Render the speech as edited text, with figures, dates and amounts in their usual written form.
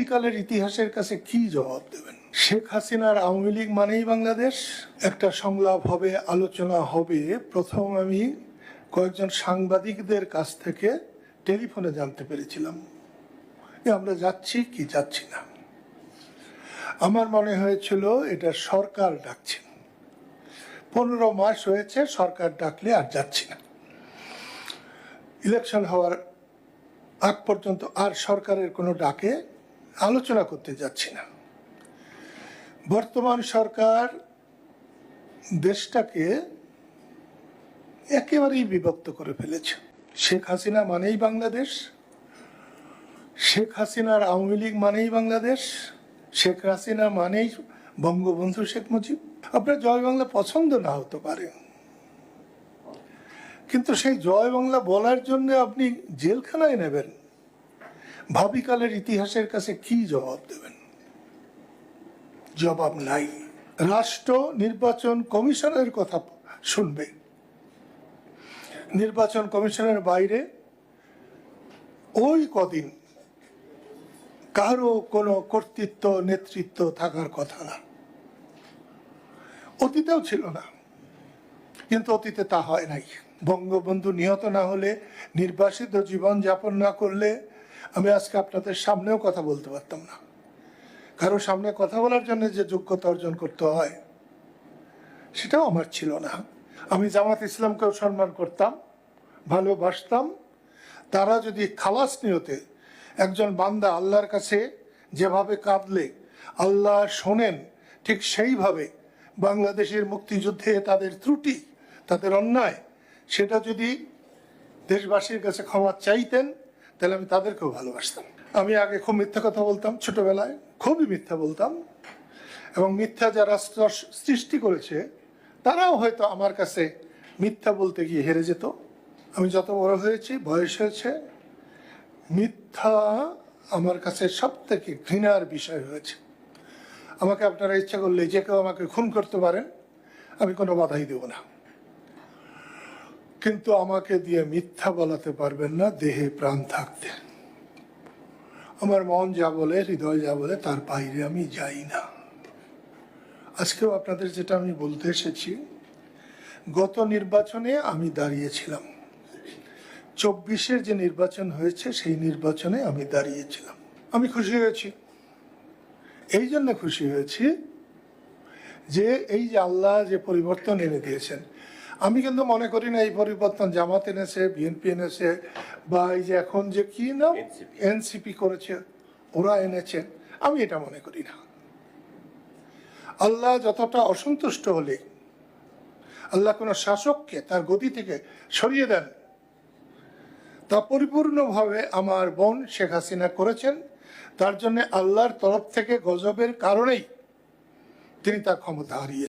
ভাবিকালের ইতিহাসের কাছে কি জবাব দেবেন? শেখ হাসিনার আওয়ামী লীগ মানেই বাংলাদেশ। একটা সংলাপ হবে, আলোচনা হবে। প্রথম আমি কয়েকজন সাংবাদিকদের কাছ থেকে টেলিফোনে জানতে পেরেছিলাম আমরা যাচ্ছি কি যাচ্ছি না। আমার মনে হয়েছিল এটা সরকার ডাকছে। 15 মাস হয়েছে সরকার ডাকলে আর যাচ্ছি না। ইলেকশন হওয়ার আগ পর্যন্ত আর সরকারের কোনো ডাকে আলোচনা করতে যাচ্ছি না। বর্তমান সরকার দেশটাকে একেবারেই বিভক্ত করে ফেলেছে। শেখ হাসিনা মানেই বাংলাদেশ, শেখ হাসিনার আওয়ামী লীগ মানেই বাংলাদেশ, শেখ হাসিনা মানেই বঙ্গবন্ধু শেখ মুজিব। আপনার জয় বাংলা পছন্দ না হতে পারে, কিন্তু সেই জয় বাংলা বলার জন্য আপনি জেলখানায় নেবেন। ভাবিকালের ইতিহাসের কাছে কি জবাব দেবেন? জবাব নাই। রাষ্ট্র নির্বাচন কমিশনের কথা শুনবে, নির্বাচন কমিশনের বাইরে ওই কদিন কারো কোনো কর্তৃত্ব নেতৃত্ব থাকার কথা না। অতীতেও ছিল না, কিন্তু অতীতে তা হয় নাই। বঙ্গবন্ধু নিহত না হলে, নির্বাসিত জীবন যাপন না করলে আমি আজকে আপনাদের সামনেও কথা বলতে পারতাম না। কারো সামনে কথা বলার জন্য যে যোগ্যতা অর্জন করতে হয় সেটাও আমার ছিল না। আমি জামাত ইসলামকেও সম্মান করতাম, ভালোবাসতাম। তারা যদি খালাস নিয়তে একজন বান্দা আল্লাহর কাছে যেভাবে কাঁদলে আল্লাহ শোনেন, ঠিক সেইভাবে বাংলাদেশের মুক্তিযুদ্ধে তাদের ত্রুটি, তাদের অন্যায়, সেটা যদি দেশবাসীর কাছে ক্ষমা চাইতেন তাহলে আমি তাদেরকেও ভালোবাসতাম। আমি আগে খুব মিথ্যা কথা বলতাম, ছোটবেলায় খুবই মিথ্যা বলতাম, এবং মিথ্যা যারা সৃষ্টি করেছে তারাও হয়তো আমার কাছে মিথ্যা বলতে গিয়ে হেরে যেত। আমি যত বড় হয়েছি, বয়স হয়েছে, মিথ্যা আমার কাছে সব থেকে ঘৃণার বিষয় হয়েছে। আমাকে আপনারা ইচ্ছা করলে যে কেউ আমাকে খুন করতে পারেন, আমি কোনো বাধাই দেব না, কিন্তু আমাকে দিয়ে মিথ্যা বলাতে পারবেন না দেহে প্রাণ থাকতে। আমার মন যা বলে, হৃদয় যা বলে, তার বাইরে আমি যাই না। আজকেও আপনাদের যেটা আমি বলতে এসেছি, গত নির্বাচনে আমি দাঁড়িয়েছিলাম, 24-এর যে নির্বাচন হয়েছে সেই নির্বাচনে আমি দাঁড়িয়েছিলাম। আমি খুশি হয়েছি। এই জন্য খুশি হয়েছি যে এই যে আল্লাহ যে পরিবর্তন এনে দিয়েছেন, আমি কিন্তু মনে করি না এই পরিবর্তন জামাত এনেছে, বিএনপি এনেছে, বা এই যে এখন যে কি নাম এনসিপি করেছে ওরা এনেছে, আমি এটা মনে করি না। আল্লাহ যতটা অসন্তুষ্ট হলে আল্লাহ কোনো শাসককে তার গদি থেকে সরিয়ে দেন, তা পরিপূর্ণভাবে আমার বোন শেখ হাসিনা করেছেন। তার জন্য আল্লাহর তরফ থেকে গজবের কারণেই তিনি তার ক্ষমতা হারিয়েছেন।